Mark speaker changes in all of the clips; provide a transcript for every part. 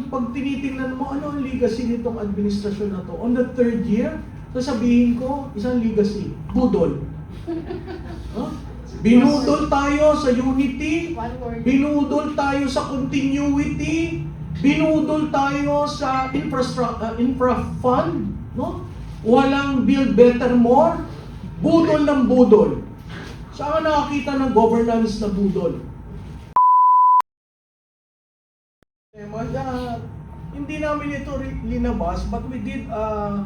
Speaker 1: pag tinitingnan mo, ano ang legacy nitong administrasyon na to? On the third year, sasabihin ko, isang legacy, budol. Huh? Binudol tayo sa unity, binudol tayo sa continuity, binudol tayo sa infra fund, no? Walang build better more, budol ng budol. Saan nakakita ng governance na budol? Hindi namin ito linabas, but we did a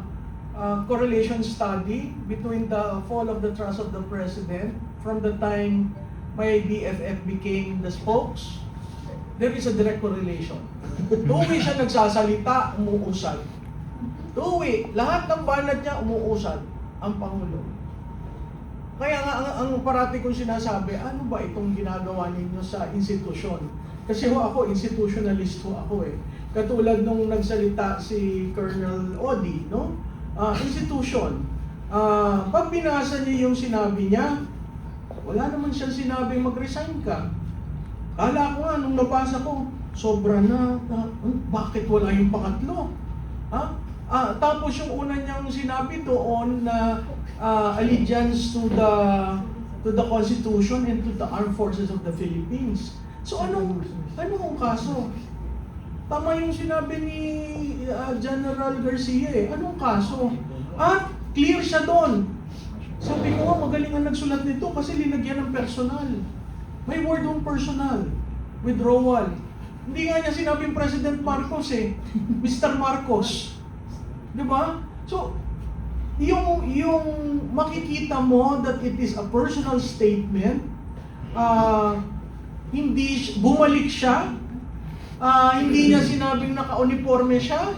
Speaker 1: correlation study between the fall of the trust of the President from the time my BFF became the spokes. There is a direct correlation. Tuwi siya nagsasalita, umuusad. Tuwi, lahat ng banat niya umuusad ang Pangulo. Kaya nga ang parati kong sinasabi, ano ba itong ginagawa ninyo sa institusyon? Kasi ako, institutionalist ako eh. Katulad nung nagsalita si Colonel Odi, no? Institution. Pag binasa niya yung sinabi niya, wala naman siyang sinabing mag-resign ka. Kala ko nga, nung nabasa ko, sobra na, bakit wala yung pangatlo? Tapos yung una niyang sinabi doon na allegiance to the Constitution and to the Armed Forces of the Philippines. So anong kaso? Tama yung sinabi ni General Garcia eh. Anong kaso? Clear siya doon. Sabi ko, magaling ang nagsulat nito kasi linagyan ng personal. May word on personal. Withdrawal. Hindi nga niya sinabing President Marcos eh. Mr. Marcos. Diba? So, yung makikita mo that it is a personal statement, hindi bumalik siya, hindi niya sinabing naka-uniforme siya,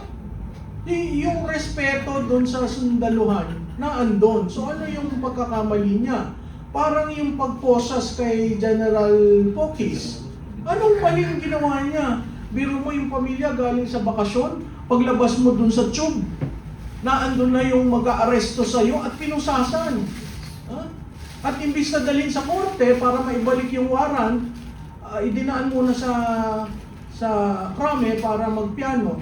Speaker 1: yung respeto doon sa sundaluhan na andon. So ano yung pagkakamali niya? Parang yung pagposas kay General Pokis. Anong maling ginawa niya? Biro mo yung pamilya galing sa bakasyon, paglabas mo doon sa tube, na andun na yung mag-aaresto sa'yo at pinusasan. At imbis na dalhin sa korte para maibalik yung warrant, idinaan muna sa krame para magpiano.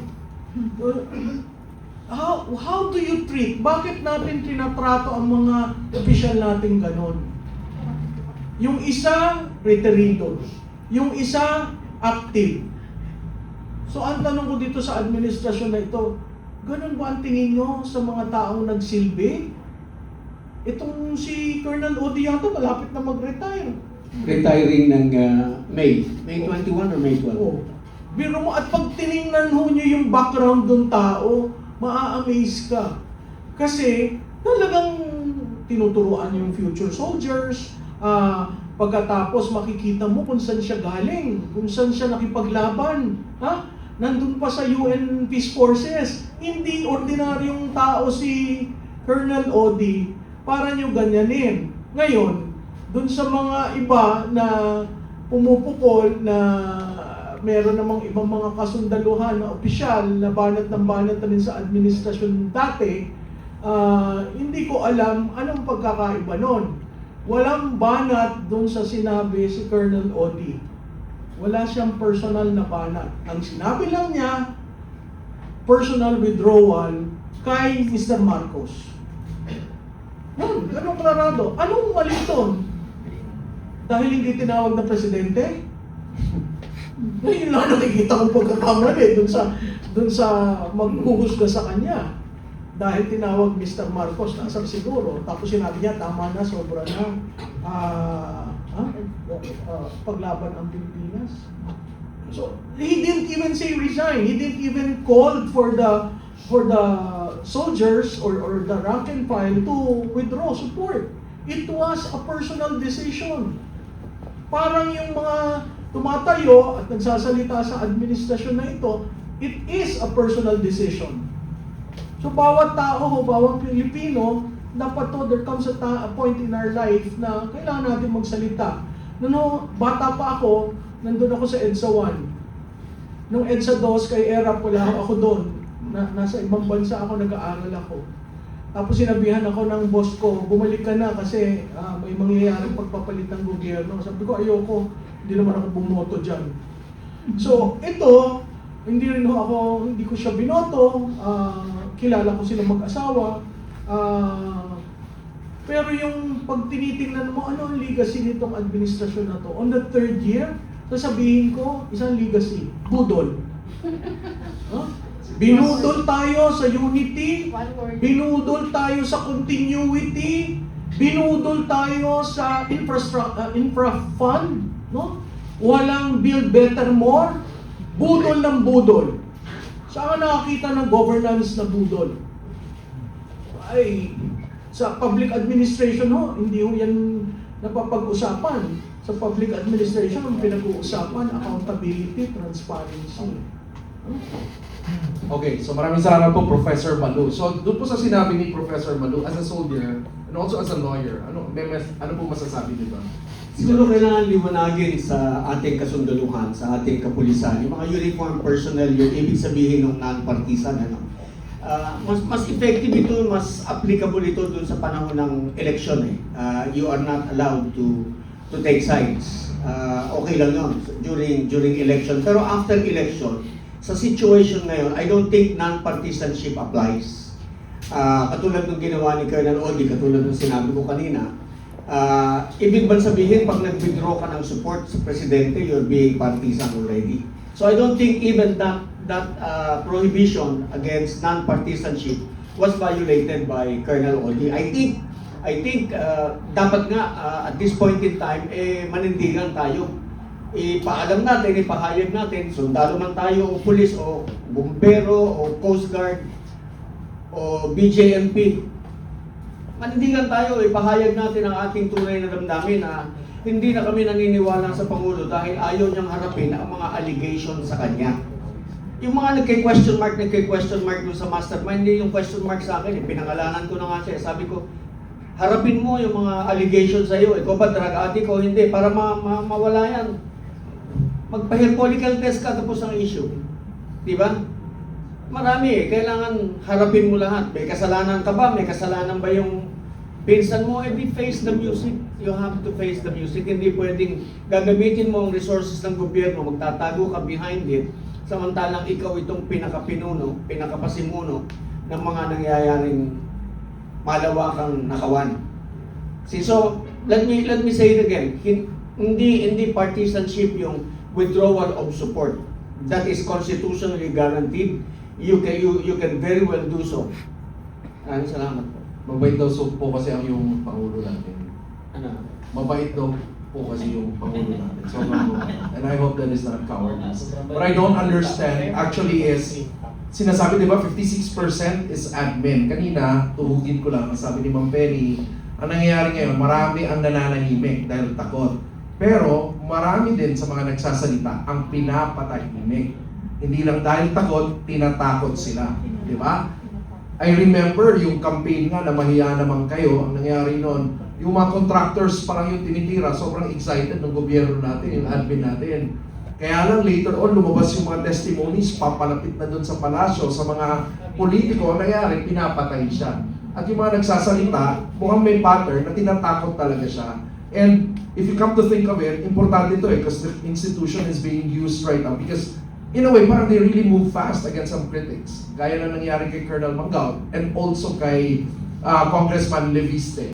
Speaker 1: How do you treat? Bakit natin tinatrato ang mga opisyal natin ganon? Yung isa, reterido. Yung isa, active. So ang tanong ko dito sa administrasyon na ito, ganon ba ang tingin nyo sa mga taong nagsilbi? Itong si Colonel Odi yata malapit na mag-retire.
Speaker 2: Retiring ng May 21 or May 12?
Speaker 1: Oh. Biro mo, at pag tinignan ho nyo yung background ng tao, maa-amaze ka. Kasi talagang tinuturuan yung future soldiers, pagkatapos makikita mo kung saan siya galing, kung saan siya nakipaglaban. Nandun pa sa UN Peace Forces. Hindi ordinaryong tao si Colonel Odi para nyo ganyanin. Ngayon, dun sa mga iba na pumupukol na meron namang ibang mga kasundaluhan na opisyal na banat ng banat na rin sa administrasyon dati, hindi ko alam anong pagkakaiba nun. Walang banat dun sa sinabi si Colonel Odi. Wala siyang personal na banat. Ang sinabi lang niya, personal withdrawal kay Mr. Marcos. Yan, ganun klarado. Anong mali doon? Dahil hindi tinawag na presidente? Ngayon lang nakikita kong pagkakamali dun sa maghuhusga sa kanya. Dahil tinawag Mr. Marcos, nasab siguro. Tapos sinabi niya, tama na, sobra na paglaban ang Pilipinas. So, he didn't even say resign. He didn't even call for the soldiers or the rank and file to withdraw support. It was a personal decision. Parang yung mga tumatayo at nagsasalita sa administrasyon na ito, it is a personal decision. So bawat tao, bawat Pilipino, dapat there comes a point in our life na kailangan natin magsalita. Bata pa ako, nandun ako sa EDSA 1. Nung EDSA 2, kay ERAP, wala ako doon. Nasa ibang bansa ako, nag-aaral ako. Tapos sinabihan ako ng boss ko, bumalik ka na kasi may mangyayaring pagpapalit ng gobyerno. Sabi ko, ayoko, hindi naman ako bumoto dyan. So, ito, hindi ko siya binoto, kilala ko silang mag-asawa. Pero yung pag tinitingnan mo, ano ang legacy nitong administrasyon na to? On the third year, sasabihin ko, isang legacy, budol. Huh? Binudol tayo sa unity, binudol tayo sa continuity, binudol tayo sa infra fund, no? Walang build better more, budol ng budol. Saan nakakita ng governance na budol? Ay, sa public administration ho, hindi ho yan napapag-usapan. Sa public administration, ang pinag-uusapan, accountability, transparency.
Speaker 3: Okay, so maraming salamat po, Professor Malu. So, doon po sa sinabi ni Professor Malu, as a soldier, and also as a lawyer, ano po masasabi niyo ba?
Speaker 2: Siguro kailangan liwanagin sa ating kasundaluhan, sa ating kapulisan, yung mga uniform personnel, yung ibig sabihin ng non-partisan, mas effective ito, mas applicable ito dun sa panahon ng election eh. You are not allowed to take sides. Okay lang yun during election. Pero after election, sa situation ngayon, I don't think non-partisanship applies. Katulad ng ginawa ni Colonel Odi, katulad ng sinabi ko kanina, ibig ba sabihin pag nag-withdraw ka ng support sa presidente, you're being partisan already. So I don't think even that prohibition against non-partisanship was violated by Colonel Odi. I think dapat nga at this point in time manindigan tayo. Ipaalam natin, ipahayag natin, sundalo man tayo o pulis o bumbero o Coast Guard o BJMP. Manindigan tayo, ipahayag natin ang ating tunay na damdamin na hindi na kami naniniwala sa Pangulo dahil ayaw niyang harapin ang mga allegations sa kanya. Yung mga nagkay-question mark doon sa mastermind, hindi yung question mark sa akin, pinangalanan ko na nga siya. Sabi ko, harapin mo yung mga allegations sa iyo. Ikaw ba drug addict o hindi? Para mawala yan. Magpa-polical test ka tapos ang issue. Di ba? Marami eh. Kailangan harapin mo lahat. May kasalanan ka ba? May kasalanan ba yung pinsan mo? Eh, face the music. You have to face the music. Hindi pwedeng gagamitin mo ang resources ng gobyerno, magtatago ka behind it, samantalang ikaw itong pinakapinuno, pinakapasimuno ng mga nangyayaring malawakang nakawan. So, let me say it again. Hindi partisanship yung withdrawal of support. That is constitutionally guaranteed. You can very well do so. Maraming salamat po.
Speaker 3: Mabait daw po kasi ang yung Pangulo natin.
Speaker 2: Ano?
Speaker 3: Mabait daw po kasi yung Pangulo natin. So, and I hope that is not cowardice. What I don't understand actually is, sinasabi, di ba, 56% is admin. Kanina, tuhugin ko lang, sabi ni Ma'am Penny, ang nangyayari ngayon, marami ang nananahimik dahil takot. Pero, marami din sa mga nagsasalita ang pinapatahimik. Hindi lang dahil takot, tinatakot sila. Di ba? I remember yung campaign nga na mahiya naman kayo, ang nangyari noon, yung mga contractors parang yung tinitira, sobrang excited ng gobyerno natin, yung admin natin. Kaya lang later on, lumabas yung mga testimonies, papalapit na doon sa palasyo, sa mga politiko, ang nangyari, pinapatay siya. At yung mga nagsasalita, mukhang may pattern na tinatakot talaga siya. And if you come to think of it, importante ito because the institution is being used right now. Because in a way, parang they really move fast against some critics. Gaya na nangyari kay Colonel Mangaut and also kay Congressman Leviste.